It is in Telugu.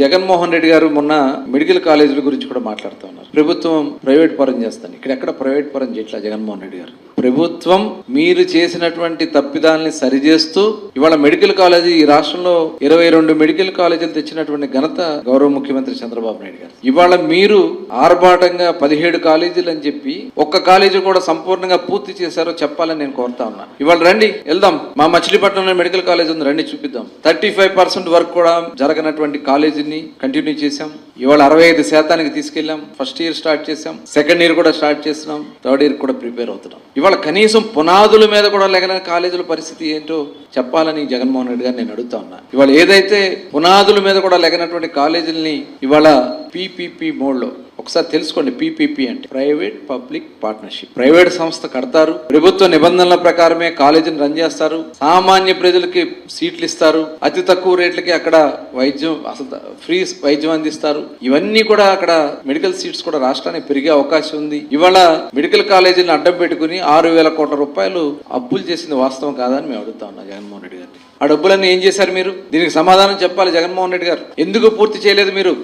జగన్మోహన్ రెడ్డి గారు మొన్న మెడికల్ కాలేజీల గురించి కూడా మాట్లాడుతూ ఉన్నారు. ప్రభుత్వం ప్రైవేట్ పరం చేస్తాను, ఇక్కడ ఎక్కడ ప్రైవేట్ పరం చేయట్లా జగన్మోహన్ రెడ్డి గారు. ప్రభుత్వం మీరు చేసినటువంటి తప్పిదాలని సరిచేస్తూ ఇవాళ మెడికల్ కాలేజీ ఈ రాష్ట్రంలో 22 మెడికల్ కాలేజీలు తెచ్చినటువంటి ఘనత గౌరవ ముఖ్యమంత్రి చంద్రబాబు నాయుడు గారు. ఇవాళ మీరు ఆర్భాటంగా 17 కాలేజీలు అని చెప్పి ఒక్క కాలేజీ కూడా సంపూర్ణంగా పూర్తి చేశారో చెప్పాలని నేను కోరుతా ఉన్నా. ఇవాళ రండి వెళ్దాం, మా మచిలీపట్నంలో మెడికల్ కాలేజ్ ఉంది, రండి చూపిద్దాం. 35% వర్క్ కూడా జరగనటువంటి కాలేజీని కంటిన్యూ చేశాం. ఇవాళ 65% తీసుకెళ్లాం. ఫస్ట్ ఇయర్ స్టార్ట్ చేశాం, సెకండ్ ఇయర్ కూడా స్టార్ట్ చేస్తున్నాం, థర్డ్ ఇయర్ కూడా ప్రిపేర్ అవుతున్నాం. ఇవాళ కనీసం పునాదుల మీద కూడా లేకన కాలేజీల పరిస్థితి ఏంటో చెప్పాలని జగన్మోహన్ రెడ్డి గారు నేను అడుగుతా ఉన్నా. ఇవాళ ఏదైతే పునాదుల మీద కూడా లేకనటువంటి కాలేజీలని ఇవాళ పీపీపీ మోడ్లో ఒకసారి తెలుసుకోండి. పీపీపీ అంటే ప్రైవేట్ పబ్లిక్ పార్ట్నర్షిప్. ప్రైవేట్ సంస్థ కడతారు, ప్రభుత్వ నిబంధనల ప్రకారమే కాలేజీని రన్ చేస్తారు, సామాన్య ప్రజలకి సీట్లు ఇస్తారు, అతి తక్కువ రేట్లకి అక్కడ వైద్యం, అసలు ఫ్రీ వైద్యం అందిస్తారు. ఇవన్నీ కూడా అక్కడ మెడికల్ సీట్స్ కూడా రాష్ట్రానికి పెరిగే అవకాశం ఉంది. ఇవాళ మెడికల్ కాలేజీని అడ్డం పెట్టుకుని 6,000 కోట్ల రూపాయలు అప్పులు చేసింది వాస్తవం కాదని మేము అడుగుతా ఉన్నాం జగన్మోహన్ రెడ్డి గారిని. ఆ డబ్బులన్నీ ఏం చేశారు మీరు? దీనికి సమాధానం చెప్పాలి జగన్మోహన్ రెడ్డి గారు. ఎందుకు పూర్తి చేయలేదు మీరు?